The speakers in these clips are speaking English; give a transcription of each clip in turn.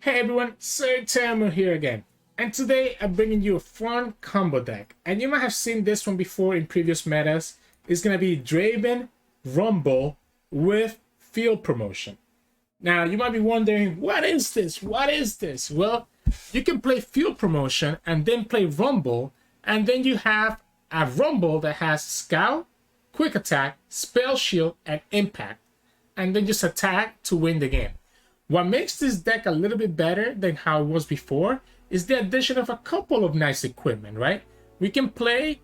Hey everyone, Sirturmund here again, and today I'm bringing you a fun combo deck, and you might have seen this one before in previous metas. It's gonna be Draven Rumble with Field Promotion. Now you might be wondering, what is this? What is this? Well, you can play Field Promotion and then play Rumble, and then you have a Rumble that has Scout, Quick Attack, Spellshield, and Impact, and then just attack to win the game. What makes this deck a little bit better than how it was before is the addition of a couple of nice equipment, right? We can play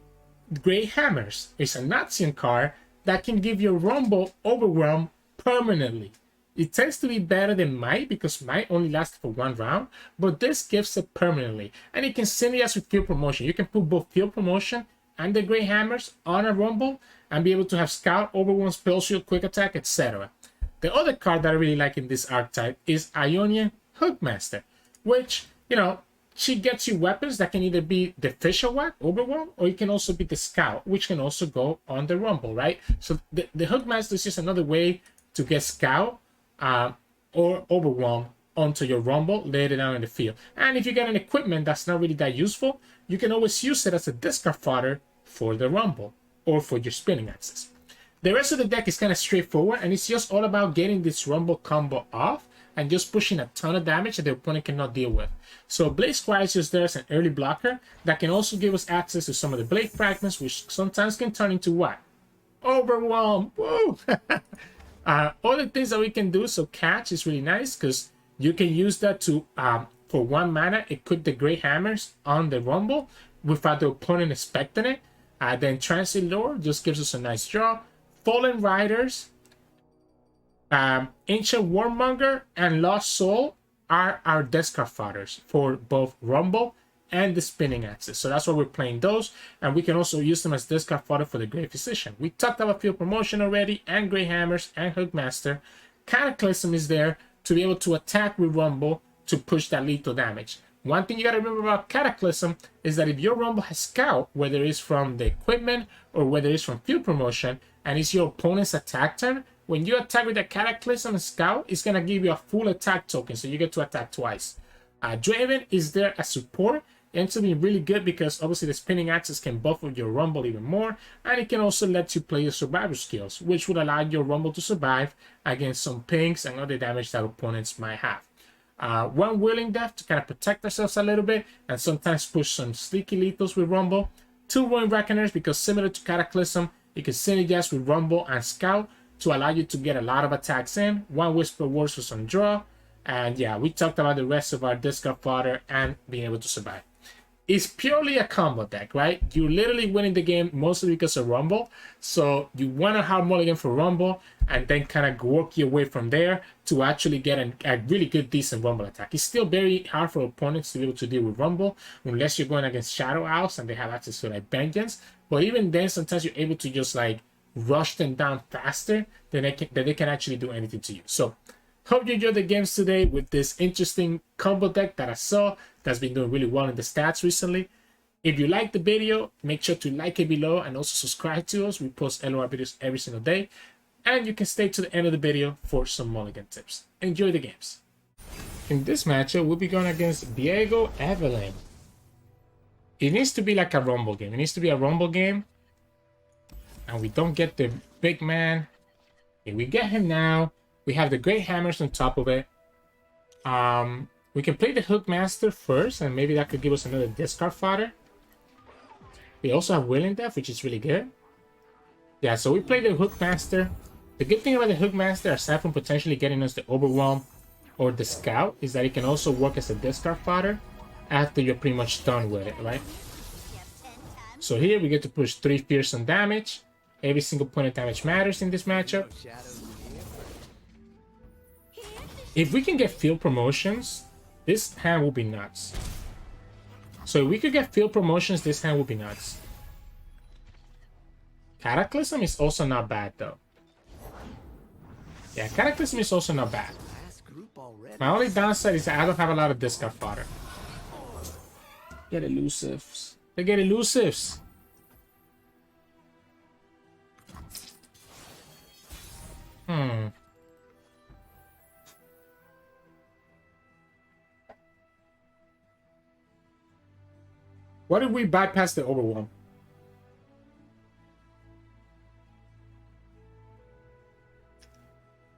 Great Hammers. It's a Nazian card that can give your Rumble Overwhelm permanently. It tends to be better than Might because Might only lasts for one round, but this gives it permanently. And it can synergize with Field Promotion. You can put both Field Promotion and the Great Hammers on a Rumble and be able to have Scout, Overwhelm, Spellshield, Quick Attack, etc. The other card that I really like in this archetype is Ionian Hookmaster, which, she gets you weapons that can either be the Fisher Whack, Overwhelm, or it can also be the Scout, which can also go on the Rumble, right? So the Hookmaster is just another way to get Scout or Overwhelm onto your Rumble later down in the field. And if you get an equipment that's not really that useful, you can always use it as a discard fodder for the Rumble or for your spinning axis. The rest of the deck is kind of straightforward, and it's just all about getting this Rumble combo off and just pushing a ton of damage that the opponent cannot deal with. So Blade Squire is just there as an early blocker that can also give us access to some of the Blade Fragments, which sometimes can turn into what? Overwhelm! Woo! Other things that we can do, so Catch is really nice because you can use that to, for 1 mana, equip the Great Hammers on the Rumble without the opponent expecting it. Then Transit Lore just gives us a nice draw. Fallen Riders, Ancient Warmonger, and Lost Soul are our discard fodders for both Rumble and the Spinning Axis. So that's why we're playing those, and we can also use them as discard fodder for the Great Physician. We talked about Field Promotion already, and Great Hammers, and Hookmaster. Cataclysm is there to be able to attack with Rumble to push that lethal damage. One thing you gotta remember about Cataclysm is that if your Rumble has Scout, whether it's from the equipment or whether it's from Field Promotion, and it's your opponent's attack turn, when you attack with the Cataclysm and Scout, it's going to give you a full attack token, so you get to attack twice. Draven is there as support. It ends up being really good because obviously the Spinning Axis can buff up your Rumble even more, and it can also let you play your survival skills, which would allow your Rumble to survive against some pings and other damage that opponents might have. One Willing Death to kind of protect ourselves a little bit and sometimes push some sneaky lethals with Rumble. 2 Ruin Reckoners because similar to Cataclysm, you can synergize with Rumble and Scout to allow you to get a lot of attacks in. 1 Whisper Words for some draw. And yeah, we talked about the rest of our discard fodder and being able to survive. It's purely a combo deck, right? You're literally winning the game mostly because of Rumble. So you want a hard mulligan for Rumble and then kind of work your way from there to actually get a really good, decent Rumble attack. It's still very hard for opponents to be able to deal with Rumble unless you're going against Shadow Owls and they have access to like Vengeance. But even then, sometimes you're able to just like rush them down faster than they can actually do anything to you. So hope you enjoyed the games today with this interesting combo deck that I saw that's been doing really well in the stats recently. If you liked the video, make sure to like it below and also subscribe to us. We post LOR videos every single day. And you can stay to the end of the video for some mulligan tips. Enjoy the games. In this matchup, we'll be going against Viego Evelynn. It needs to be like a Rumble game. It needs to be a Rumble game. And we don't get the big man. If we get him now, we have the Great Hammers on top of it. We can play the Hookmaster first, and maybe that could give us another discard fodder. We also have Willing Death, which is really good. Yeah, so we play the Hookmaster. The good thing about the Hookmaster, aside from potentially getting us the Overwhelm or the Scout, is that it can also work as a discard fodder after you're pretty much done with it, right? So here we get to push 3 fearsome damage. Every single point of damage matters in this matchup. If we can get field promotions, this hand will be nuts. So if we could get field promotions, this hand will be nuts. Cataclysm is also not bad though. Yeah, Cataclysm is also not bad. My only downside is that I don't have a lot of discard fodder. Get elusives. They get elusives. What if we bypass the Overwhelm?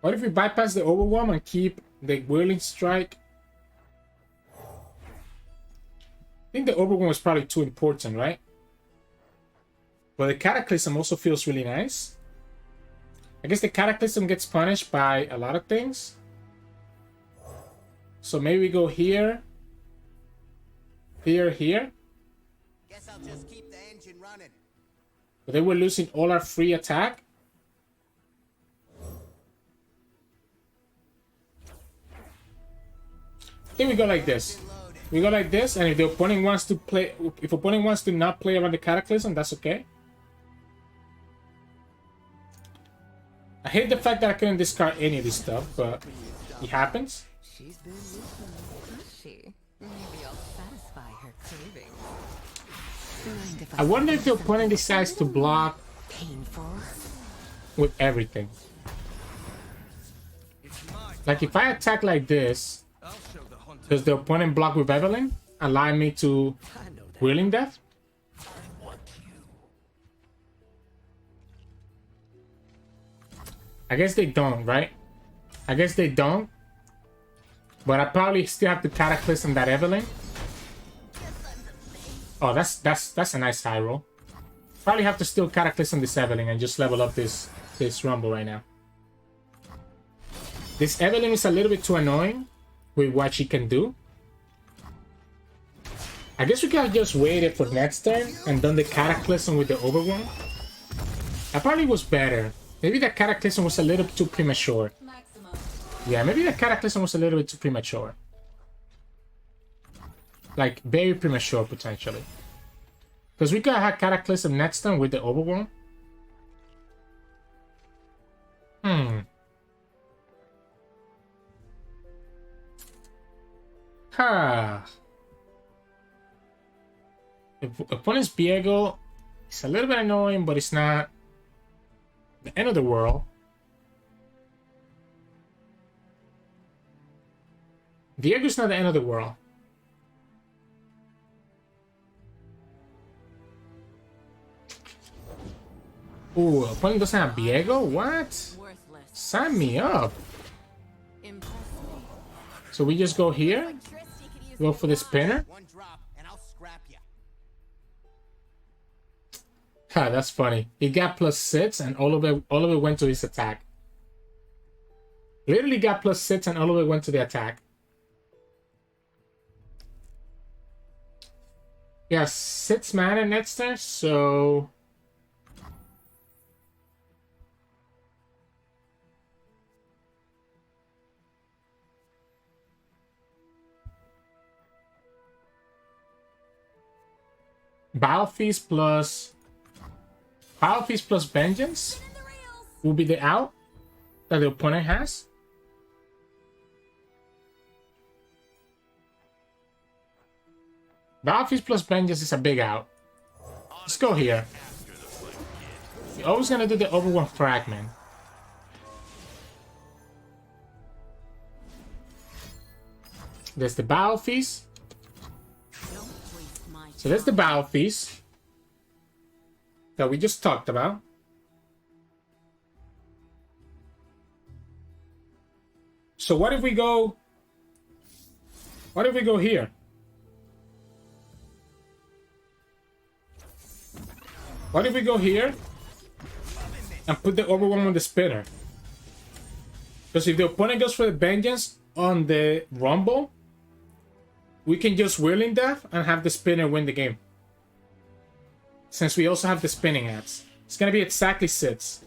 What if we bypass the Overwhelm and keep the Whirling Strike? I think the Overwhelm was probably too important, right? But the Cataclysm also feels really nice. I guess the Cataclysm gets punished by a lot of things. So maybe we go here. Here. Guess I'll just keep the engine running. But then we're losing all our free attack. I think we go like this. We go like this, and if the opponent wants to play, if opponent wants to not play around the Cataclysm, that's okay. I hate the fact that I couldn't discard any of this stuff, but it happens. She's been listening, has she? Maybe I'll satisfy her cravings. I wonder if the opponent decides to block Painful. with everything. Like if I attack like this, does the opponent block with Evelynn, allowing me to Whirling Death? I guess they don't, right? I guess they don't. But I probably still have to Cataclysm that Evelynn. Oh, that's a nice high roll. Probably have to still Cataclysm this Evelynn and just level up this Rumble right now. This Evelynn is a little bit too annoying with what she can do. I guess we could have just waited for next turn and done the Cataclysm with the Overwhelm. That probably was better. Maybe the Cataclysm was a little too premature. Yeah, maybe the Cataclysm was a little bit too premature. Like, very premature, potentially. Because we could have had Cataclysm next turn with the Overwhelm. Opponent's Viego is a little bit annoying, but it's not the end of the world. Viego's not the end of the world. Ooh, opponent doesn't have Viego? What? Sign me up. So we just go here, go for the spinner. One drop and I'll scrap you. Ha, that's funny. He got +6 and all of it went to his attack. Literally got +6 and all of it went to the attack. Yeah, 6 mana next turn, so Battle Feast plus Vengeance will be the out that the opponent has. Battle Feast plus Vengeance is a big out. Let's go here. You're always gonna do the Overwhelm Fragment. There's the Battle Feast. So that's the Battle Feast that we just talked about. So what if we go here? What if we go here and put the Overwhelm on the spinner? Because if the opponent goes for the Vengeance on the Rumble, we can just Whirling Death and have the spinner win the game. Since we also have the spinning hats. It's gonna be exactly 6.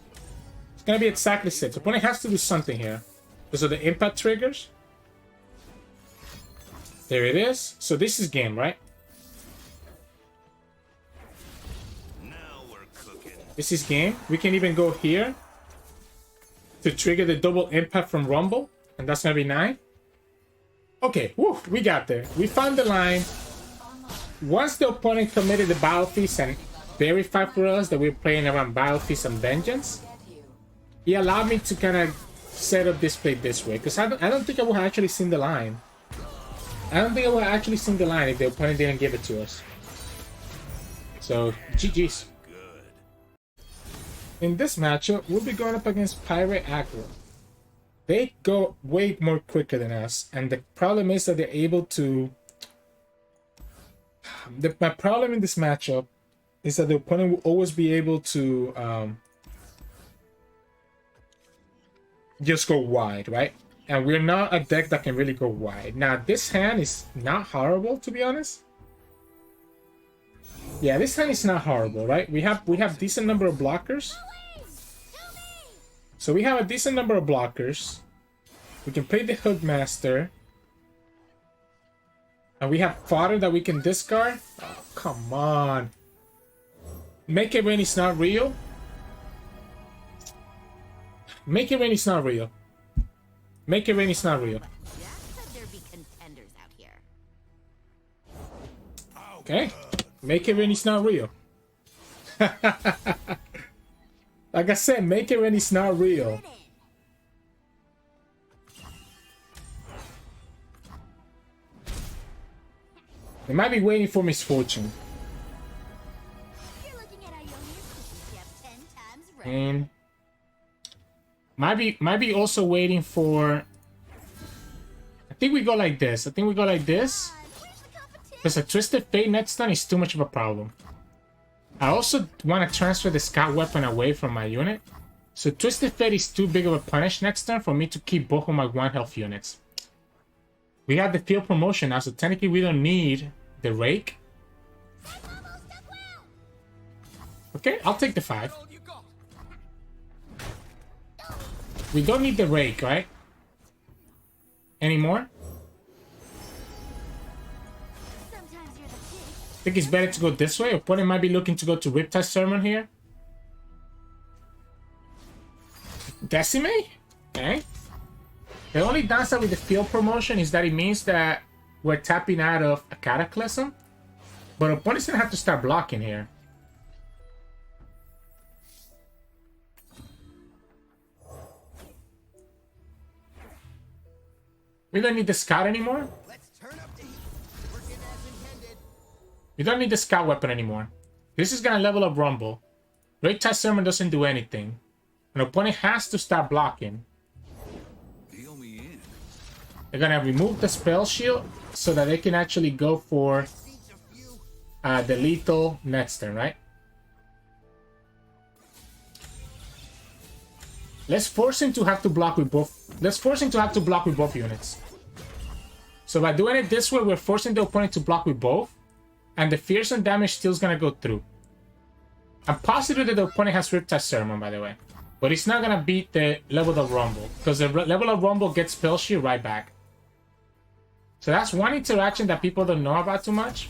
It's gonna be exactly 6. The opponent has to do something here. Because of the impact triggers. There it is. So this is game, right? This is game. We can even go here to trigger the double impact from Rumble. And that's gonna be 9. Okay, woo, we got there. We found the line. Once the opponent committed the Battle Feast and verified for us that we're playing around Battle Feast and Vengeance, he allowed me to kind of set up this play this way. Because I don't think I would have actually seen the line. I don't think I would have actually seen the line if the opponent didn't give it to us. So, GG's. In this matchup, we'll be going up against Pirate Aggro. They go way more quicker than us, and the problem is that they're able to... my problem in this matchup is that the opponent will always be able to just go wide, right? And we're not a deck that can really go wide. Now, this hand is not horrible, to be honest. Yeah, this hand is not horrible, right? We have decent number of blockers. So we have a decent number of blockers. We can play the Hookmaster. And we have fodder that we can discard. Oh, come on. Make It Rain is not real. Make It Rain is not real. Make It Rain is not real. Okay. Make It Rain is not real. Like I said, Make It Rain is not real. They might be waiting for misfortune. And might be also waiting for... I think we go like this. Because a Twisted Fate next turn is too much of a problem. I also want to transfer the Scout Weapon away from my unit. So Twisted Fate is too big of a punish next turn for me to keep both of my 1 health units. We have the field promotion now, so technically we don't need the Rake. Okay, I'll take the 5. We don't need the Rake, right? Anymore? I think it's better to go this way. Opponent might be looking to go to Riptide Sirturmund here. Decimate? Okay. The only downside with the field promotion is that it means that we're tapping out of a Cataclysm. But opponent's gonna have to start blocking here. We don't need the Scout anymore. We don't need the Scout Weapon anymore. This is gonna level up Rumble. Riptide Sirturmund doesn't do anything. An opponent has to start blocking. They're gonna remove the Spellshield so that they can actually go for the lethal next turn, right? Let's force him to have to block with both. Let's force him to have to block with both units. So by doing it this way, we're forcing the opponent to block with both, and the fearsome damage still is gonna go through. I'm positive that the opponent has Riptide Sirturmund, by the way, but it's not gonna beat the level of Rumble because the level of Rumble gets Spellshield right back. So that's one interaction that people don't know about too much,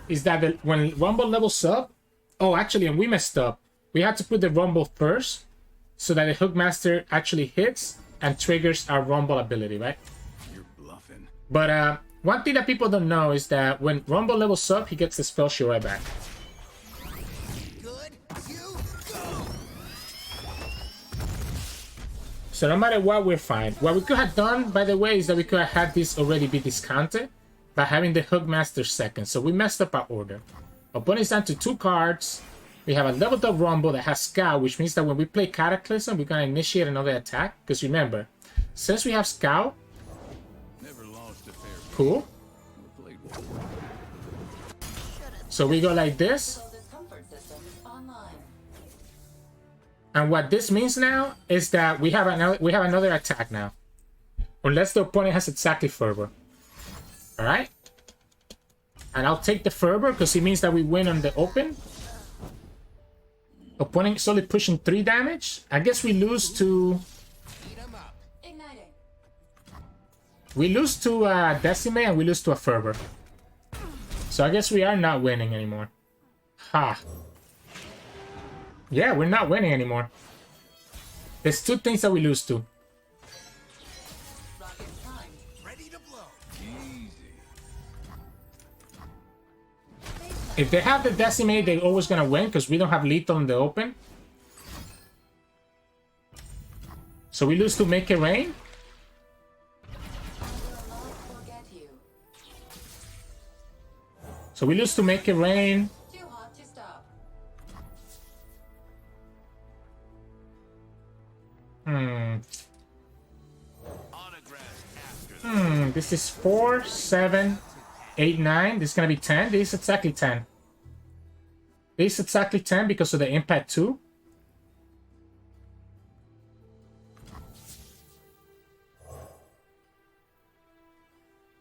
is that when Rumble levels up... Oh, actually, and we messed up. We had to put the Rumble first, so that the Hookmaster actually hits and triggers our Rumble ability, right? You're bluffing. But one thing that people don't know is that when Rumble levels up, he gets the Spellshield right back. Good, you go. So no matter what, we're fine. What we could have done, by the way, is that we could have had this already be discounted by having the Hookmaster second. So we messed up our order. Opponent's down to 2 cards. We have a leveled up Rumble that has Scout, which means that when we play Cataclysm, we're going to initiate another attack. Because remember, since we have Scout... Never lost a fair Cool. So we go like this. And what this means now is that we have another attack now. Unless the opponent has exactly Fervor. Alright? And I'll take the Fervor because it means that we win on the open. Opponent is only pushing 3 damage. I guess we lose to... We lose to Decimate and we lose to a Fervor. So I guess we are not winning anymore. Ha. Yeah, we're not winning anymore. There's 2 things that we lose to. Ready to blow. If they have the Decimate, they're always gonna win because we don't have lethal in the open. So we lose to Make It Rain. So we lose to Make It Rain. This is 4, 7, 8, 9. This is gonna be 10. This is exactly 10. This is exactly 10 because of the impact 2.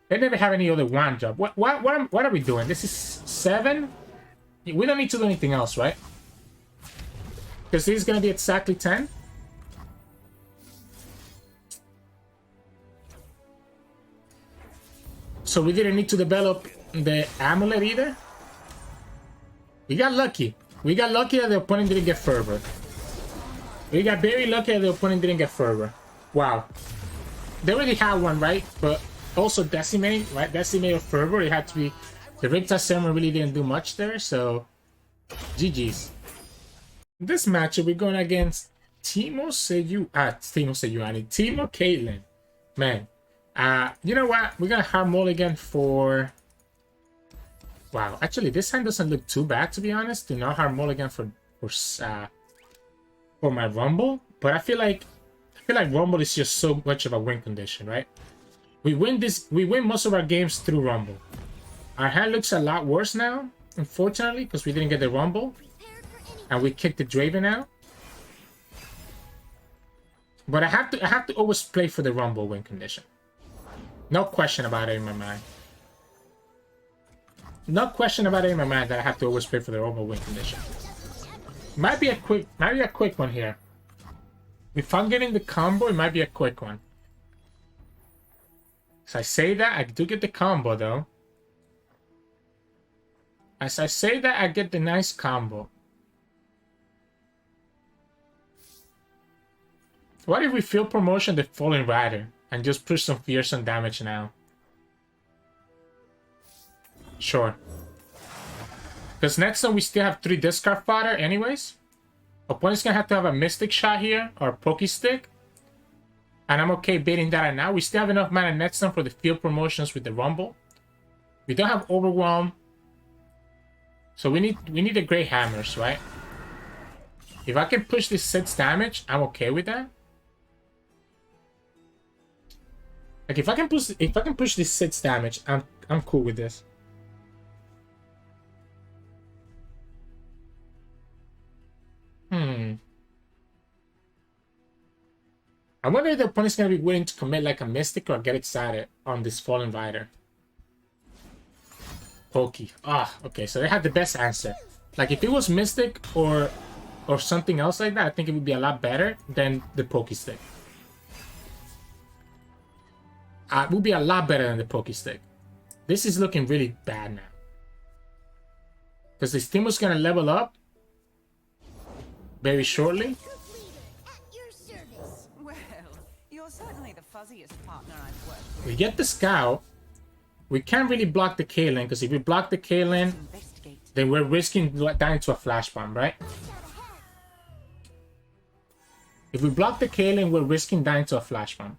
They never have any other wand job. What are we doing? This is 7. We don't need to do anything else, right? Because this is gonna be exactly 10. So we didn't need to develop the amulet either. We got lucky. We got lucky that the opponent didn't get fervor. We got very lucky that the opponent didn't get fervor. Wow. They already had one, right? But also decimate, right? Decimate or fervor. It had to be. The Riptide Ceremony really didn't do much there, so GG's. This matchup we're going against Teemo Caitlyn. Man. You know what? We're gonna hard mulligan for. Wow, actually, this hand doesn't look too bad, to be honest. Do not hard mulligan for my Rumble, but I feel like Rumble is just so much of a win condition, right? We win most of our games through Rumble. Our hand looks a lot worse now, unfortunately, because we didn't get the Rumble, and we kicked the Draven out. But I have to always play for the Rumble win condition. No question about it in my mind. No question about it in my mind that I have to always play for the Rumble win condition. Might be a quick one here. If I'm getting the combo, it might be a quick one. As I say that, I do get the combo though. As I say that, I get the nice combo. What if we field promotion the Fallen Rider and just push some fearsome damage now? Sure. Because next time we still have 3 discard fodder anyways. Opponent's gonna have to have a Mystic Shot here or Poke Stick. And I'm okay baiting that right now. We still have enough mana next time for the field promotions with the Rumble. We don't have Overwhelm. So we need the Grey Hammers, right? If I can push this 6 damage, I'm okay with that. Like if I can push this 6 damage, I'm cool with this. I wonder if the opponent's gonna be willing to commit like a Mystic or get excited on this Fallen Rider. Pokey. Okay, so they had the best answer. Like if it was Mystic or something else like that, I think it would be a lot better than the Poke Stick. It would be a lot better than the Poke Stick. This is looking really bad now. Because this team was gonna level up very shortly. Certainly the fuzziest partner I've worked with. We get the Scout. We can't really block the Caitlyn, because if we block the Caitlyn, then we're risking dying to a Flash Bomb, right? If we block the Caitlyn, we're risking dying to a Flash Bomb.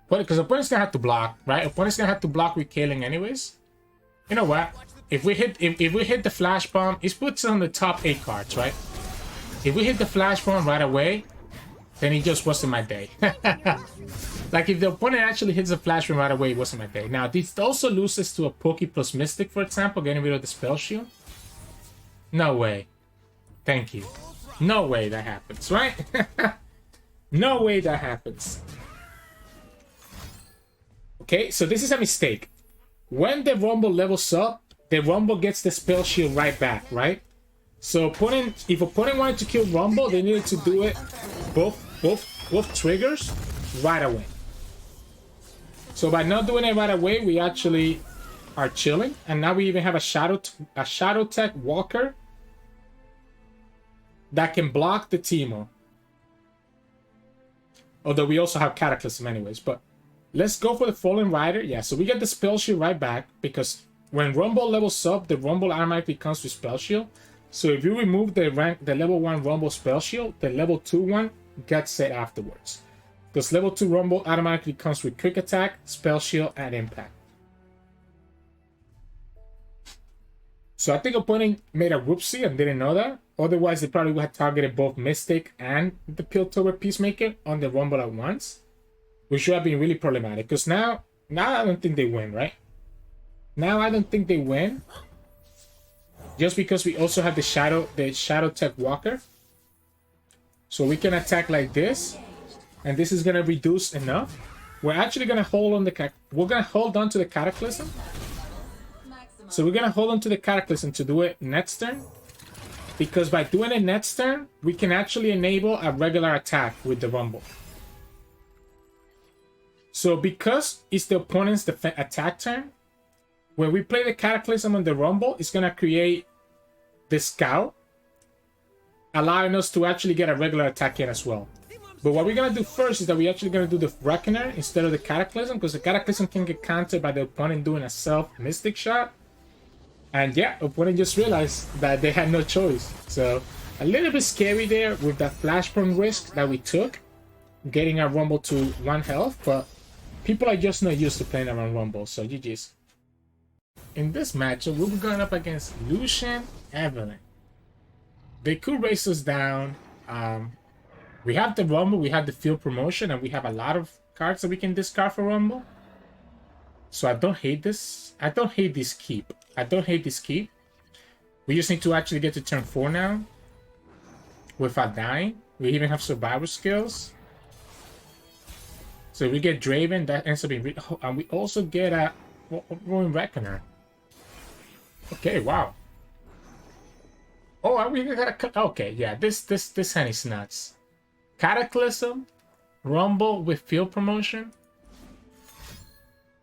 But because opponent's gonna have to block, right? Opponent's gonna have to block with Caitlyn anyways. You know what? If we hit the Flash Bomb, it puts us on the top 8 cards, right? If we hit the Flash Bomb right away, then it just wasn't my day. Like if the opponent actually hits the Flash Bomb right away, it wasn't my day. Now this also loses to a Poke plus Mystic, for example, getting rid of the Spellshield. No way. Thank you. No way that happens, right? No way that happens. Okay, so this is a mistake. When the Rumble levels up, the Rumble gets the Spellshield right back, right? So if opponent wanted to kill Rumble, they needed to do it both triggers right away. So by not doing it right away, we actually are chilling, and now we even have a Shadow Tech Walker that can block the Teemo. Although we also have Cataclysm anyways, but let's go for the Fallen Rider. Yeah, so we get the Spellshield right back because when Rumble levels up, the Rumble automatically comes with Spellshield. So if you remove the level 1 Rumble Spellshield, the level 2 one gets set afterwards. Because level 2 Rumble automatically comes with Quick Attack, Spellshield, and Impact. So I think opponent made a whoopsie and didn't know that. Otherwise, they probably would have targeted both Mystic and the Piltover Peacemaker on the Rumble at once, which would have been really problematic. Because now I don't think they win, right? Now I don't think they win. Just because we also have the Shadow Tech Walker. So we can attack like this. And this is gonna reduce enough. We're actually gonna hold on to the Cataclysm. So we're gonna hold on to the Cataclysm to do it next turn. Because by doing it next turn, we can actually enable a regular attack with the Rumble. So because it's the opponent's attack turn, when we play the Cataclysm on the Rumble, it's gonna create the Scout, allowing us to actually get a regular attack in as well. But what we're gonna do first is that we're actually gonna do the Reckoner instead of the Cataclysm, because the Cataclysm can get countered by the opponent doing a self-Mystic shot. And yeah, opponent just realized that they had no choice. So a little bit scary there with that Flashpoint risk that we took, getting our Rumble to 1 health, but people are just not used to playing around Rumble, so GG's. In this matchup, we'll be going up against Lucian Evelynn. They could race us down. We have the Rumble, we have the field promotion, and we have a lot of cards that we can discard for Rumble. So I don't hate this. I don't hate this keep. We just need to actually get to turn 4 now without dying. We even have survival skills. So we get Draven, that ends up being... and we also get a Ruin Reckoner. Okay, wow. Oh, we got a... Okay, yeah, this hand is nuts. Cataclysm, Rumble with field promotion,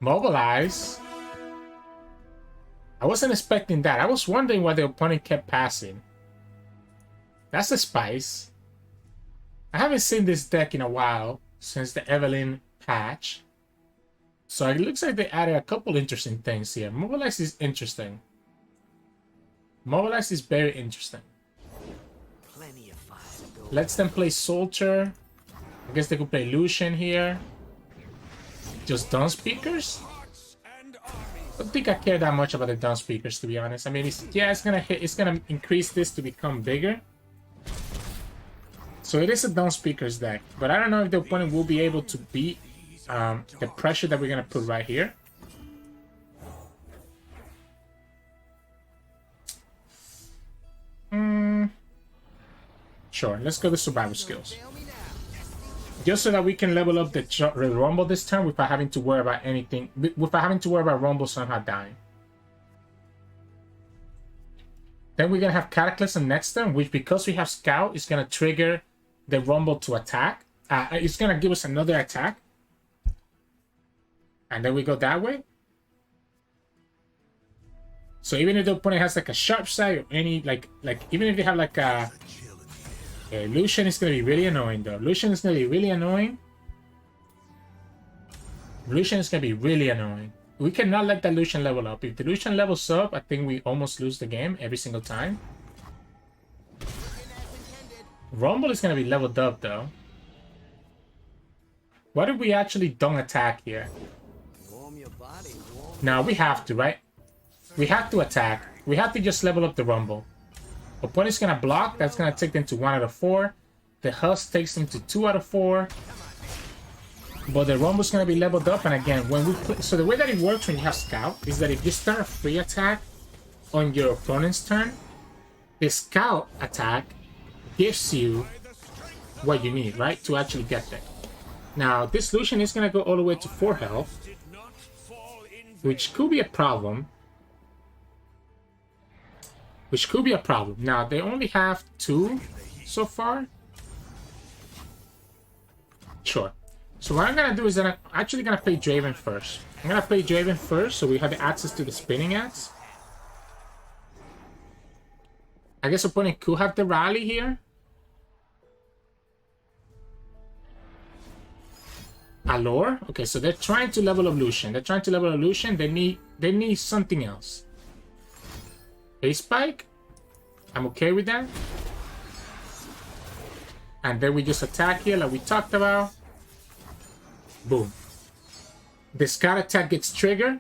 Mobilize. I wasn't expecting that. I was wondering why the opponent kept passing. That's the spice. I haven't seen this deck in a while since the Evelynn patch. So it looks like they added a couple interesting things here. Mobilize is interesting. Mobilize is very interesting. Lets them play Soldier. I guess they could play Lucian here. Just Dawn Speakers? I don't think I care that much about the Dawn Speakers, to be honest. I mean, it's gonna increase this to become bigger. So it is a Dawn Speakers deck, but I don't know if the opponent will be able to beat the pressure that we're gonna put right here. Sure, let's go to survival skills. Just so that we can level up the Rumble this turn without having to worry about anything, without having to worry about Rumble somehow dying. Then we're gonna have Cataclysm next turn, which because we have Scout, is gonna trigger the Rumble to attack. It's gonna give us another attack. And then we go that way. So even if the opponent has like a sharp side or any like even if they have like a Lucian is gonna be really annoying though. Lucian is gonna be really annoying. We cannot let that Lucian level up. If the Lucian levels up, I think we almost lose the game every single time. Rumble is gonna be leveled up though. What if we actually don't attack here? No, we have to, right? We have to attack. We have to just level up the Rumble. Opponent's gonna block. That's gonna take them to 1 out of 4. The Husk takes them to 2 out of 4. But the Rumble's gonna be leveled up. And again, when we play, so the way that it works when you have Scout is that if you start a free attack on your opponent's turn, the Scout attack gives you what you need, right, to actually get there. Now this Lucian is gonna go all the way to 4 health, which could be a problem. Now, they only have 2 so far. Sure. So what I'm going to do is that I'm actually going to play Draven first. I'm going to play Draven first so we have the access to the spinning axe. I guess opponent could have the rally here. Allure. Okay, so they're trying to level up Lucian. They need something else. Face Spike. I'm okay with that. And then we just attack here like we talked about. Boom. The Scout attack gets triggered,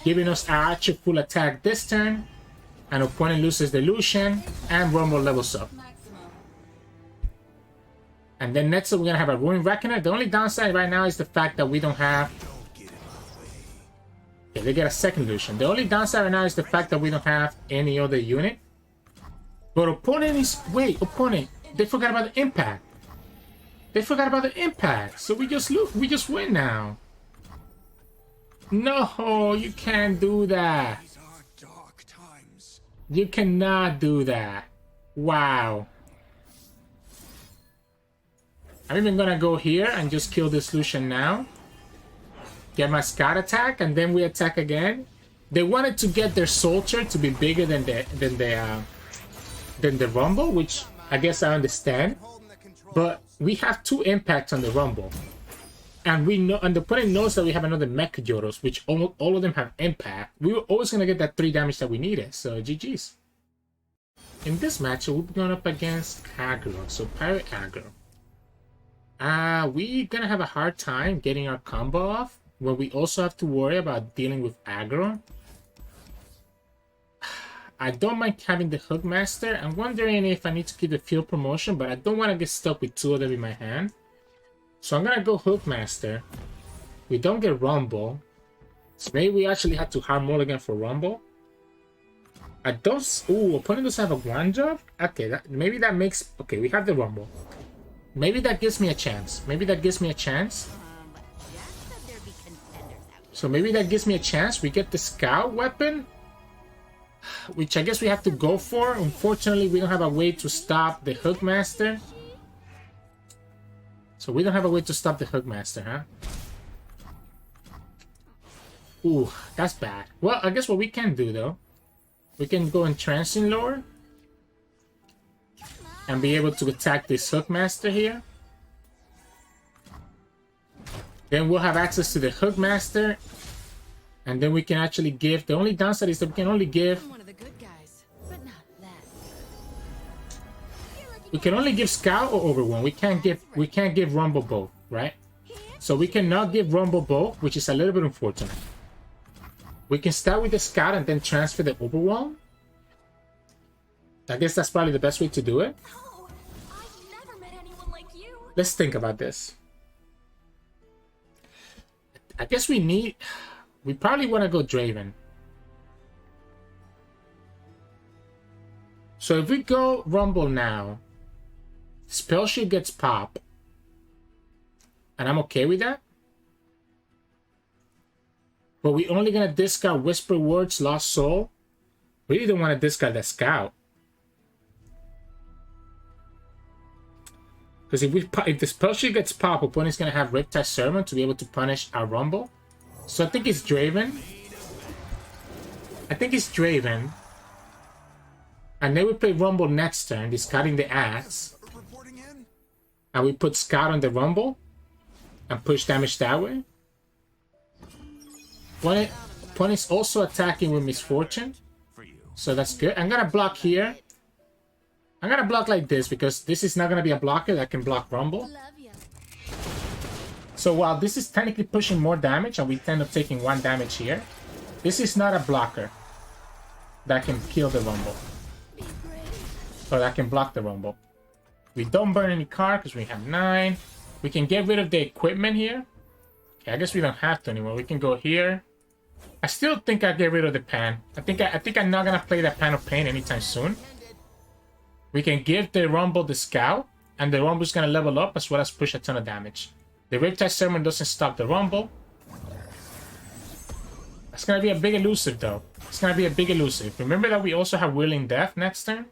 giving us our actual full attack this turn. and opponent loses the Lucian, and Rumble levels up. And then next up, we're gonna have a Ruin Reckoner. The only downside right now is the fact that we don't have... Okay, they get a second Lucian. The only downside right now is the fact that we don't have any other unit. But opponent is... Wait, opponent. They forgot about the impact. They forgot about the impact. So we just win now. No, you can't do that. These are dark times. You cannot do that. Wow. I'm even gonna go here and just kill this Lucian now. Get my Scout attack, and then we attack again. They wanted to get their Soldier to be bigger than the Rumble, which I guess I understand. But we have 2 impacts on the Rumble, and we know, and the opponent knows that we have another Mech Yodos, which all of them have impact. We were always gonna get that 3 damage that we needed. So GG's. In this match, we'll be going up against Aggro, so Pirate Aggro. We're gonna have a hard time getting our combo off, where we also have to worry about dealing with aggro. I don't mind having the Hookmaster. I'm wondering if I need to keep the field promotion, but I don't want to get stuck with 2 of them in my hand. So I'm gonna go Hookmaster. We don't get Rumble, so maybe we actually have to hard mulligan for Rumble. I don't... Ooh, opponent doesn't have a 1-drop? Okay, maybe that makes... Okay, we have the Rumble. Maybe that gives me a chance. Maybe that gives me a chance. So maybe that gives me a chance. We get the Scout weapon, which I guess we have to go for. Unfortunately, we don't have a way to stop the Hookmaster. So we don't have a way to stop the Hookmaster, huh? Ooh, that's bad. Well, I guess what we can do, though, we can go in Transient Lore and be able to attack this Hookmaster here. Then we'll have access to the Hookmaster, and then we can actually give... The only downside is that we can only give... One of the good guys, but not that. We can only give Scout or Overwhelm. We can't give Rumble both, right? So we cannot give Rumble both, which is a little bit unfortunate. We can start with the Scout and then transfer the Overwhelm. I guess that's probably the best way to do it. Oh, I've never met anyone like you. Let's think about this. I guess we probably want to go Draven. So if we go Rumble now, Spellshield gets pop, and I'm okay with that. But we only gonna discard Whisper Words, Lost Soul. We really don't want to discard that Scout. Because if the Spellshield gets pop, opponent's gonna have Riptide Sermon to be able to punish our Rumble. So I think it's Draven. And then we play Rumble next turn, discarding the Axe. And we put Scout on the Rumble and push damage that way. Opponent's also attacking with Misfortune. So that's good. I'm gonna block here. I'm gonna block like this because this is not gonna be a blocker that can block Rumble. So while this is technically pushing more damage and we end up taking 1 damage here, this is not a blocker that can kill the Rumble. Or that can block the Rumble. We don't burn any card because we have 9. We can get rid of the equipment here. Okay, I guess we don't have to anymore. We can go here. I still think I'll get rid of the Pan. I think I'm not gonna play that Pan of Pain anytime soon. We can give the Rumble the Scout, and the Rumble's gonna level up as well as push a ton of damage. The Riptide Sermon doesn't stop the Rumble. That's gonna be a big elusive though. It's gonna be a big elusive. Remember that we also have Willing Death next turn?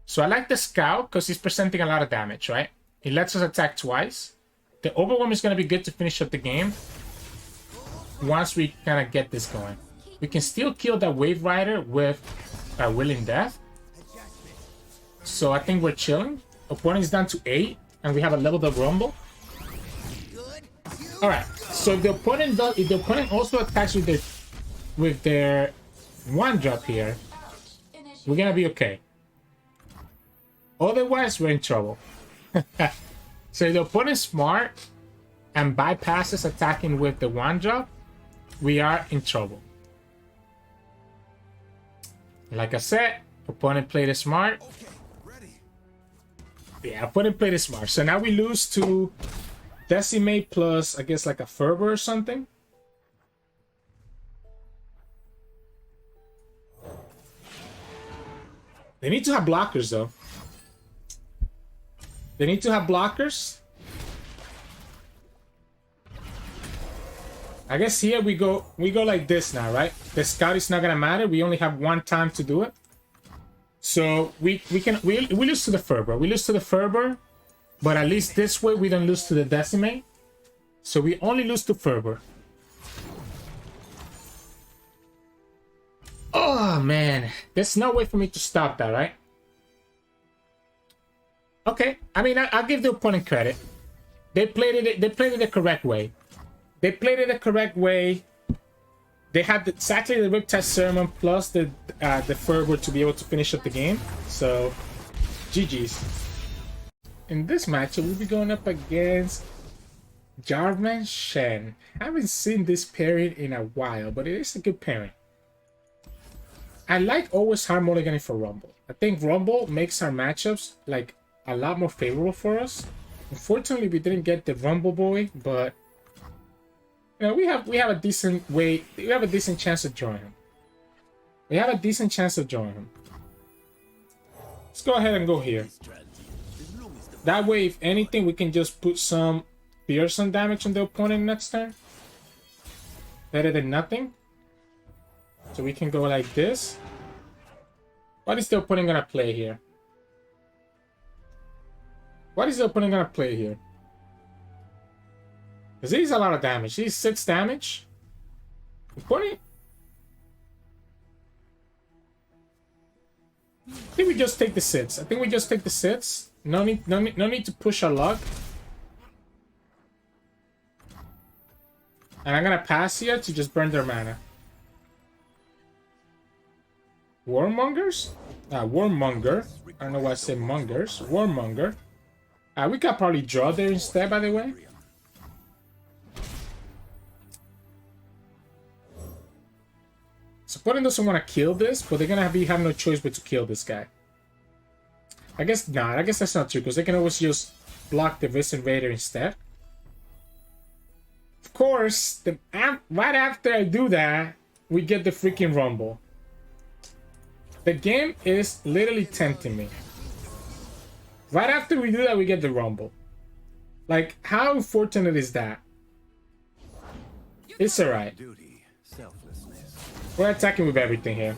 So I like the Scout because he's presenting a lot of damage, right? He lets us attack twice. The Overwhelm is gonna be good to finish up the game once we kind of get this going. We can still kill that Wave Rider with our Willing Death. So I think we're chilling. Opponent is down to 8, and we have a leveled up Rumble. All right. So if the opponent also attacks with their 1-drop here, we're gonna be okay. Otherwise, we're in trouble. So if the opponent's smart and bypasses attacking with the 1-drop, we are in trouble. Like I said, opponent played it smart. Okay, ready. Yeah, opponent played it smart. So now we lose to Decimate plus, I guess, like a Fervor or something. They need to have blockers, though. They need to have blockers. I guess here we go like this now, right? The scout is not gonna matter. We only have one time to do it. So we lose to the Fervor. We lose to the Fervor, but at least this way we don't lose to the Decimate. So we only lose to Fervor. Oh man, there's no way for me to stop that, right? Okay, I mean I'll give the opponent credit. They played it the correct way. They played it the correct way. They had exactly the Riptide Sirturmund plus the Fervor to be able to finish up the game. So, GG's. In this matchup, we'll be going up against Jarvan Shen. I haven't seen this pairing in a while, but it is a good pairing. I like always hard mulliganing for Rumble. I think Rumble makes our matchups like a lot more favorable for us. Unfortunately, we didn't get the Rumble boy, but you know, we have a decent way. We have a decent chance of drawing him. We have a decent chance of drawing him. Let's go ahead and go here. That way, if anything, we can just put some fearsome damage on the opponent next turn. Better than nothing. So we can go like this. What is the opponent gonna play here? What is the opponent gonna play here? Because he's a lot of damage. He's 6 damage. Opponent. I think we just take the sits. I think we just take the sits. No need to push our luck. And I'm gonna pass here to just burn their mana. Warmongers? Warmonger. I don't know why I say mongers. Warmonger. We could probably draw there instead, by the way. So opponent doesn't want to kill this, but they're gonna have no choice but to kill this guy. I guess not. I guess that's not true, because they can always just block the Vis Invader instead. Of course, right after I do that, we get the freaking Rumble. The game is literally tempting me. Right after we do that, we get the Rumble. Like, how unfortunate is that? It's alright. We're attacking with everything here.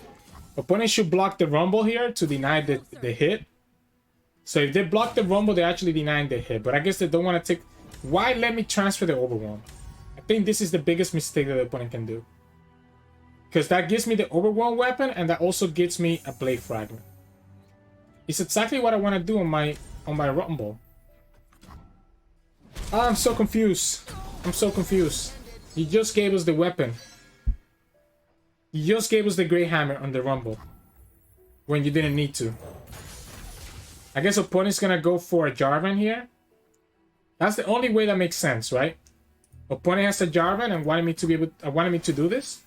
Opponent should block the Rumble here to deny the hit. So if they block the Rumble, they're actually denying the hit. But I guess they don't want to take... Why let me transfer the Overwhelm? I think this is the biggest mistake that the opponent can do. Because that gives me the Overwhelm weapon, and that also gives me a Blade Fragment. It's exactly what I want to do on my Rumble. Oh, I'm so confused. I'm so confused. He just gave us the weapon. You just gave us the Grey Hammer on the Rumble. When you didn't need to. I guess opponent's gonna go for a Jarvan here. That's the only way that makes sense, right? Opponent has a Jarvan and wanted me to do this.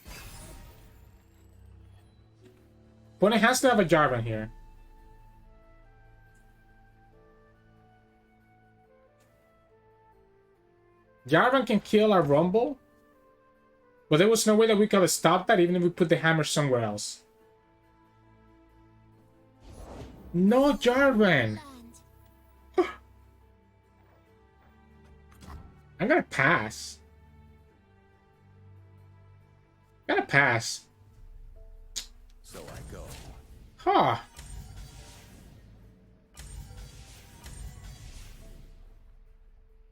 Opponent has to have a Jarvan here. Jarvan can kill our Rumble. But there was no way that we could have stopped that even if we put the hammer somewhere else. No Jarvan! I'm gonna pass. Gotta pass. So I go. Huh.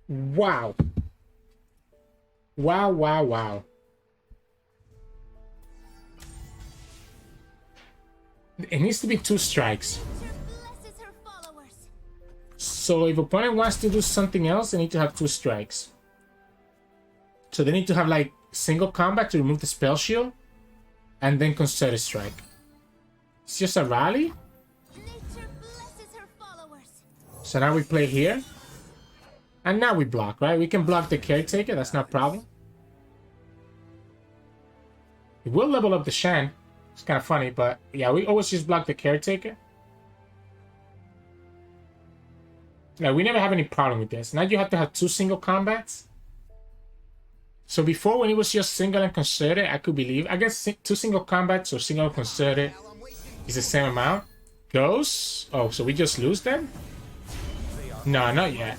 Wow. Wow, wow, wow. It needs to be 2 strikes. So if opponent wants to do something else, they need to have 2 strikes. So they need to have like single combat to remove the spell shield and then consider strike. It's just a rally. So now we play here. And now we block, right? We can block the caretaker, that's not a problem. We will level up the Shen. It's kind of funny, but yeah, we always just block the caretaker. Yeah, we never have any problem with this. Now you have to have 2 single combats. So before, when it was just single and concerted, I could believe. I guess 2 single combats or single and concerted is the same amount. Goes. Oh, so we just lose them? No, not yet.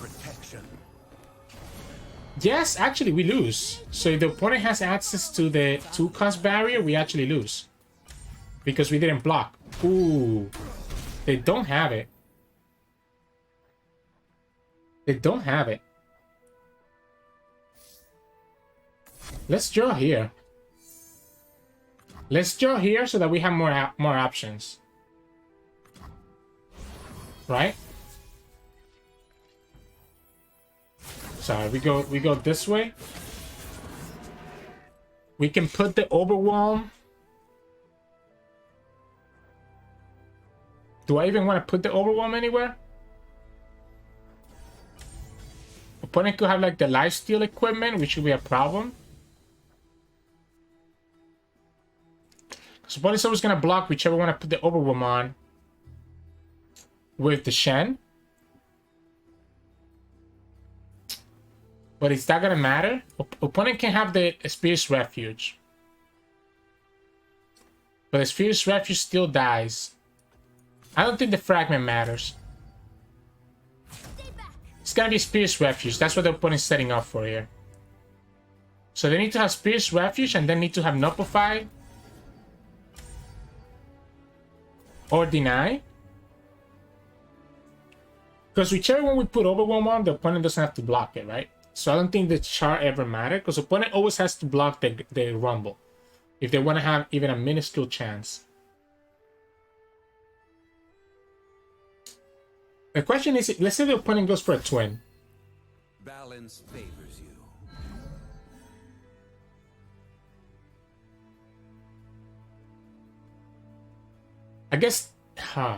Yes, actually, we lose. So if the opponent has access to the 2-cost barrier, we actually lose. Because we didn't block. Ooh. They don't have it. They don't have it. Let's draw here. Let's draw here so that we have more options. Right? So we go this way. We can put the Overwhelm. Do I even want to put the Overwhelm anywhere? Opponent could have like the lifesteal equipment, which would be a problem. So opponent's always gonna block whichever one I put the Overwhelm on with the Shen. But is that gonna matter? Opponent can have the Spirit's Refuge. But the Spirit's Refuge still dies. I don't think the fragment matters. It's gonna be Spirit's Refuge. That's what the opponent's setting up for here. So they need to have Spirit's Refuge and then need to have Nullify. Or Deny. Because whichever one we put Overwhelm on, the opponent doesn't have to block it, right? So I don't think the chart ever matters. Because the opponent always has to block the Rumble. If they want to have even a minuscule chance. The question is, let's say the opponent goes for a twin. Balance favors you. I guess, huh.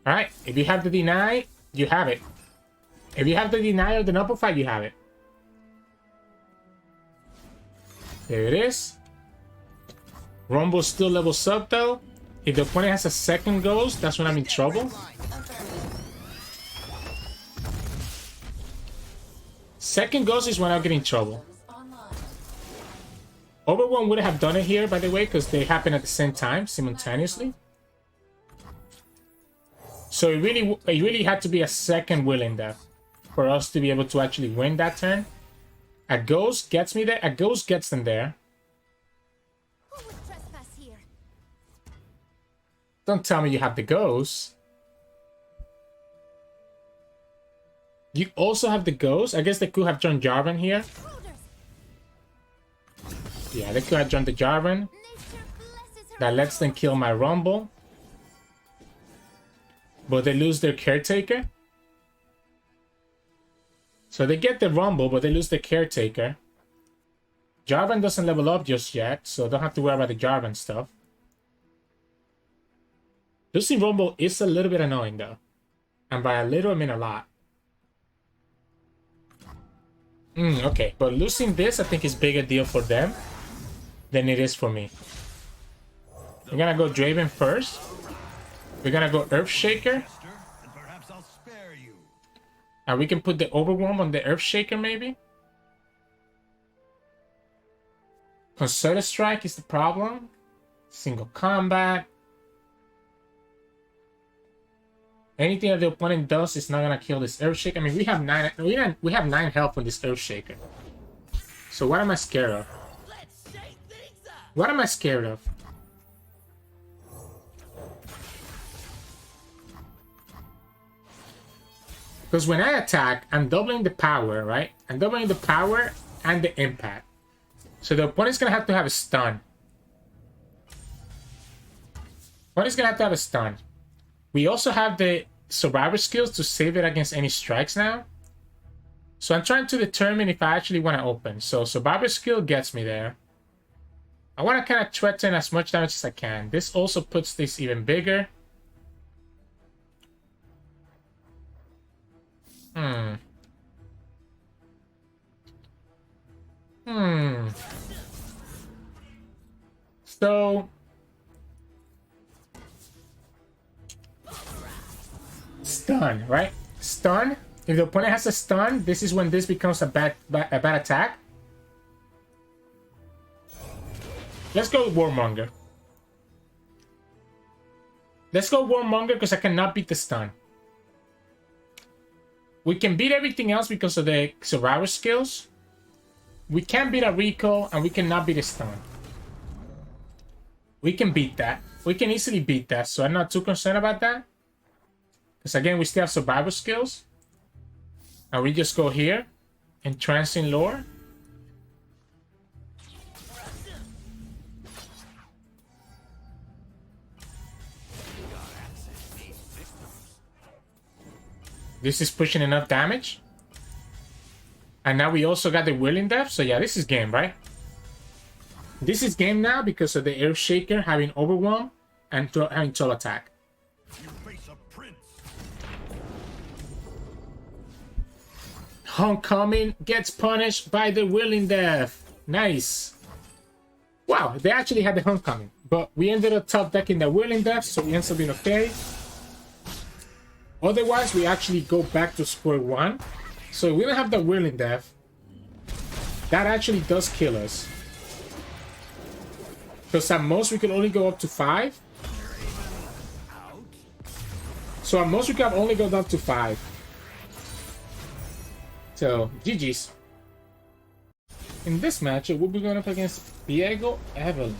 Alright, if you have the Deny, you have it. If you have the Deny or the Nullify, you have it. There it is. Rumble's still level sub though. If the opponent has a second ghost, that's when I'm in trouble. Second ghost is when I'll get in trouble. Overwhelm would have done it here, by the way, because they happen at the same time, simultaneously. So it really had to be a second will in there for us to be able to actually win that turn. A ghost gets me there. A ghost gets them there. Don't tell me you have the ghost. You also have the ghost. I guess they could have drawn Jarvan here. Yeah, they could have drawn the Jarvan. That lets them kill my Rumble. But they lose their Caretaker. So they get the Rumble, but they lose the Caretaker. Jarvan doesn't level up just yet, so don't have to worry about the Jarvan stuff. Losing Rumble is a little bit annoying though. And by a little, I mean a lot. Okay, but losing this, I think is bigger deal for them than it is for me. We're gonna go Draven first. We're gonna go Earthshaker. And we can put the Overwhelm on the Earthshaker maybe. Concerted Strike is the problem. Single combat. Anything that the opponent does is not gonna kill this Earthshaker. I mean, we have 9 health on this Earthshaker. So what am I scared of? What am I scared of? Because when I attack, I'm doubling the power, right? I'm doubling the power and the impact. So the opponent's gonna have to have a stun. Opponent's gonna have to have a stun. We also have the survivor skills to save it against any strikes now. So I'm trying to determine if I actually want to open. So survivor skill gets me there. I want to kind of threaten as much damage as I can. This also puts this even bigger. Hmm. So stun, right? Stun. If the opponent has a stun, this is when this becomes a bad attack. Let's go with Warmonger. Let's go Warmonger because I cannot beat the stun. We can beat everything else because of the survivor skills. We can't beat a recall and we cannot beat a stun. We can beat that. We can easily beat that, so I'm not too concerned about that. Because again, we still have survivor skills. And we just go here and Transient Lore. This is pushing enough damage. And now we also got the Willing Death. So yeah, this is game, right? This is game now because of the Air Shaker having Overwhelm and having Toll Attack. Homecoming gets punished by the Willing Death. Nice. Wow, they actually had the Homecoming. But we ended up top decking the Willing Death, so we ends up being okay. Otherwise, we actually go back to square one. So if we don't have the Willing Death, that actually does kill us. Because at most we can only go up to 5. So at most we can only go down to 5. So GG's. In this matchup, we'll be going up against Viego Evelynn.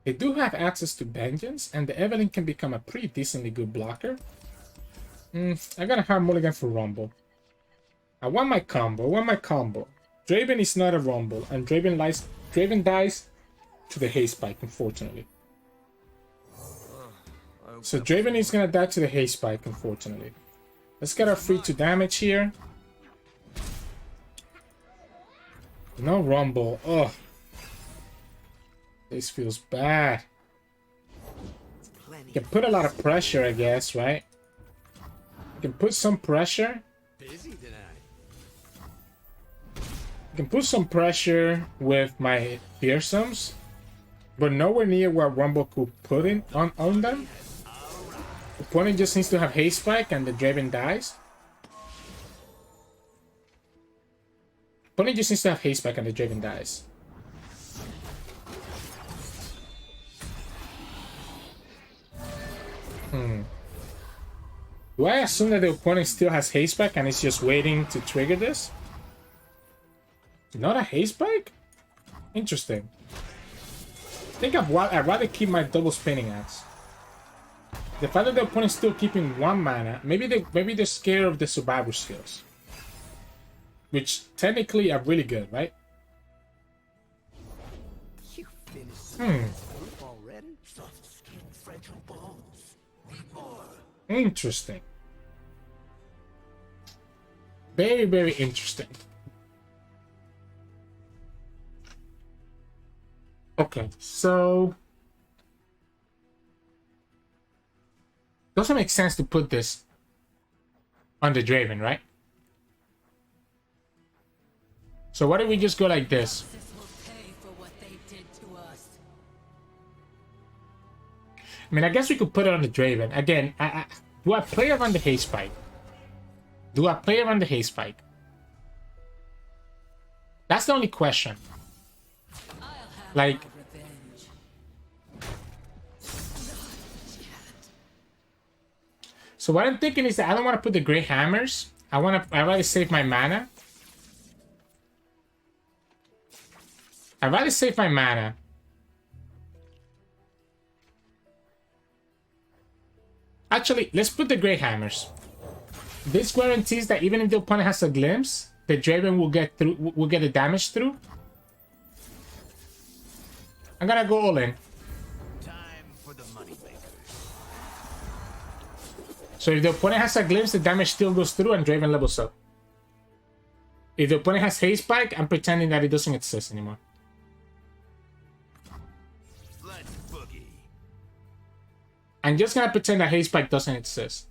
They do have access to Vengeance, and the Evelynn can become a pretty decently good blocker. I got a hard mulligan for Rumble. I want my combo. Draven is not a Rumble, and Draven dies to the Haze Spike, unfortunately. So Draven is gonna die to the Haze Spike, unfortunately. Let's get our free 2 damage here. No Rumble. Ugh. This feels bad. You can put a lot of pressure, I guess, right? You can put some pressure. Busy tonight. You can put some pressure with my fearsomes, but nowhere near what Rumble could put in on them. The opponent just needs to have Haze Spike and the Draven dies. Opponent just needs to have Haze Spike and the Draven dies. Do I assume that the opponent still has Haze Spike and is just waiting to trigger this? Not a Haze Spike? Interesting. I think I'd rather keep my double spinning axe. The fact that the opponent's still keeping 1 mana, maybe they're scared of the survivor skills. Which technically are really good, right? You finished already? Soft skin, fragile bones. Interesting. Very, very interesting. Okay, so doesn't make sense to put this on the Draven, right? So why don't we just go like this? I mean, I guess we could put it on the Draven. Again, do I play around the Haze Spike? Do I play around the Haze Spike? That's the only question. Like, so what I'm thinking is that I don't want to put the Grey Hammers. I'd rather save my mana. I'd rather save my mana. Actually, let's put the Grey Hammers. This guarantees that even if the opponent has a glimpse, the Draven will get the damage through. I'm gonna go all in. Time for the money makers. So if the opponent has a glimpse, the damage still goes through and Draven levels up. If the opponent has Haze Spike, I'm pretending that it doesn't exist anymore. Let's boogie. I'm just gonna pretend that Haze Spike doesn't exist.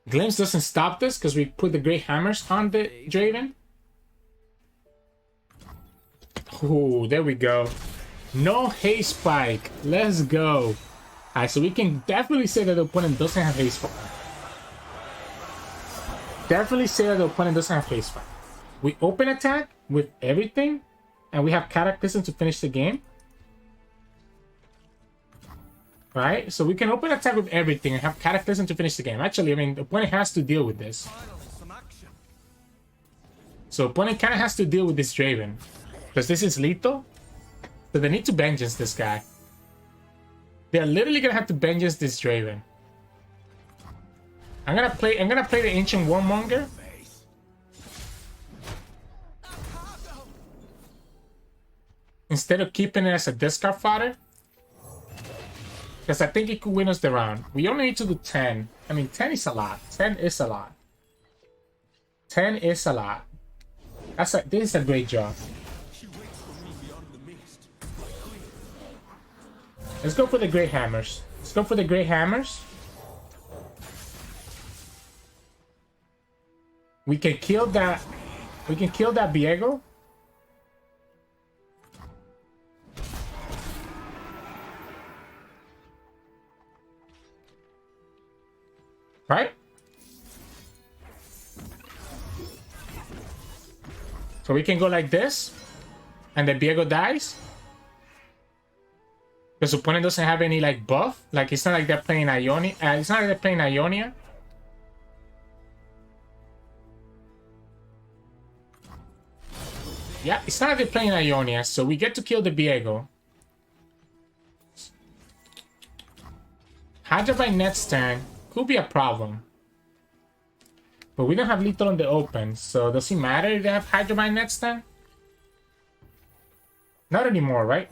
Glimpse doesn't stop this because we put the Great Hammers on the Draven. Oh, there we go. No haste spike. Let's go. Alright, so we can definitely say that the opponent doesn't have haste spike. Definitely say that the opponent doesn't have haste spike. We open attack with everything, and we have Cataclysm to finish the game. Right? So we can open attack with everything and have Cataclysm to finish the game. Actually, I mean, the opponent has to deal with this. So opponent kind of has to deal with this Draven. Because this is lethal. So they need to vengeance this guy. They're literally gonna have to vengeance this Draven. I'm gonna play the Ancient Warmonger. Instead of keeping it as a discard fodder. Because I think it could win us the round. We only need to do 10. I mean, 10 is a lot. 10 is a lot. 10 is a lot. This is a great job. Let's go for the Great Hammers. Let's go for the Great Hammers. We can kill that. We can kill that Viego. Right? So we can go like this. And then Viego dies. Because the opponent doesn't have any like buff. Like it's not like they're playing Ionia. It's not like they're playing Ionia. Yeah, it's not like they're playing Ionia. So we get to kill the Viego. Hydra by next turn could be a problem. But we don't have lethal on the open. So does it matter if they have Hydra by next turn? Not anymore, right?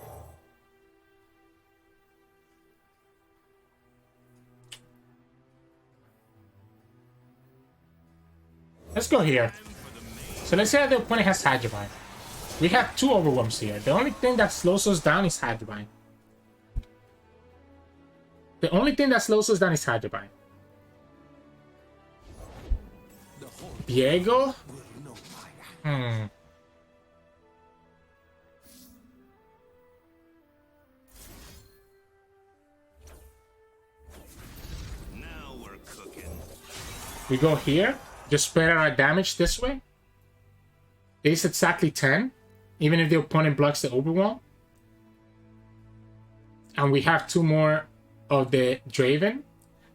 Let's go here. So let's say that the opponent has Hydra. We have 2 Overwhelms here. The only thing that slows us down is Hydra. The only thing that slows us down is Hydra. Viego? Now we're cooking. We go here. Just spread out our damage this way. It is exactly 10. Even if the opponent blocks the Overwhelm. And we have 2 more of the Draven.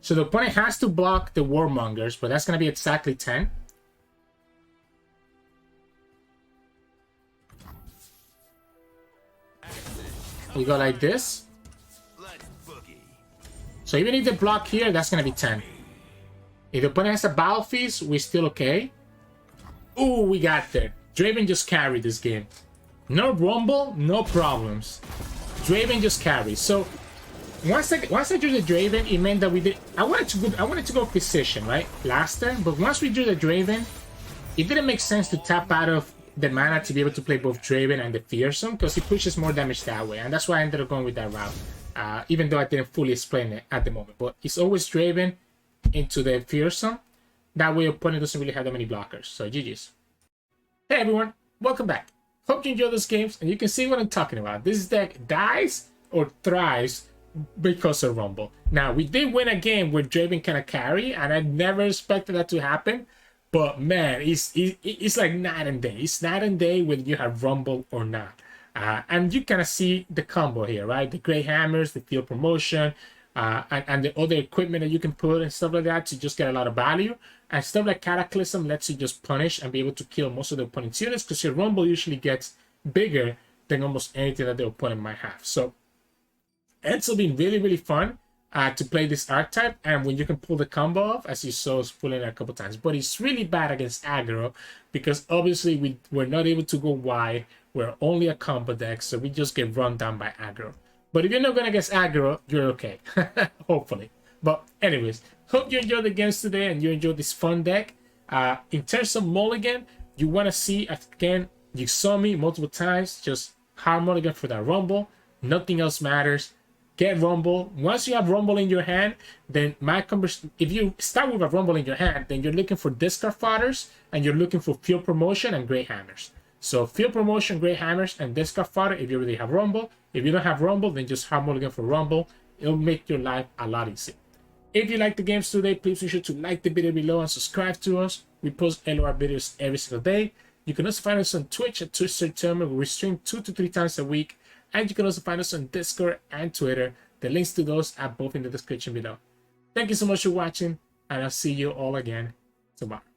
So the opponent has to block the Warmongers, but that's going to be exactly 10. We go like this. So even if they block here, that's going to be 10. If the opponent has a Battle Feast, we're still okay. Ooh, we got there. Draven just carried this game. No Rumble, no problems. Draven just carries. So once I drew the Draven, it meant that we did. I wanted to go Precision, right? Last turn, but once we drew the Draven, it didn't make sense to tap out of the mana to be able to play both Draven and the Fearsome, because he pushes more damage that way, and that's why I ended up going with that route. Even though I didn't fully explain it at the moment, but it's always Draven into the Fearsome. That way, opponent doesn't really have that many blockers. So GG's. Hey everyone, welcome back. Hope you enjoy those games and you can see what I'm talking about. This deck dies or thrives because of Rumble. Now, we did win a game where Draven kind of carry, and I never expected that to happen. But man, it's like night and day. It's night and day whether you have Rumble or not. And you kind of see the combo here, right? The Great Hammers, the field promotion, and the other equipment that you can put and stuff like that to just get a lot of value. And stuff like Cataclysm lets you just punish and be able to kill most of the opponent's units, because your Rumble usually gets bigger than almost anything that the opponent might have. So ends up being really, really fun to play this archetype, and when you can pull the combo off, as you saw us pulling it a couple times. But it's really bad against aggro, because obviously we're not able to go wide. We're only a combo deck, so we just get run down by aggro. But if you're not going against aggro, you're okay. Hopefully. But anyways, hope you enjoyed the games today and you enjoyed this fun deck. In terms of mulligan, you want to see, again, you saw me multiple times, just hard mulligan for that Rumble. Nothing else matters. get Rumble. Once you have Rumble in your hand, then if you start with a Rumble in your hand, then you're looking for discard fodders and you're looking for field promotion and great hammers. So field promotion, great hammers, and discard fodder if you already have Rumble. If you don't have Rumble, then just hard mulligan for Rumble. It'll make your life a lot easier. If you like the games today, please be sure to like the video below and subscribe to us. We post LOR videos every single day. You can also find us on Twitch at Twitch Sirturmund, where we stream 2 to 3 times a week. And you can also find us on Discord and Twitter. The links to those are both in the description below. Thank you so much for watching, and I'll see you all again tomorrow.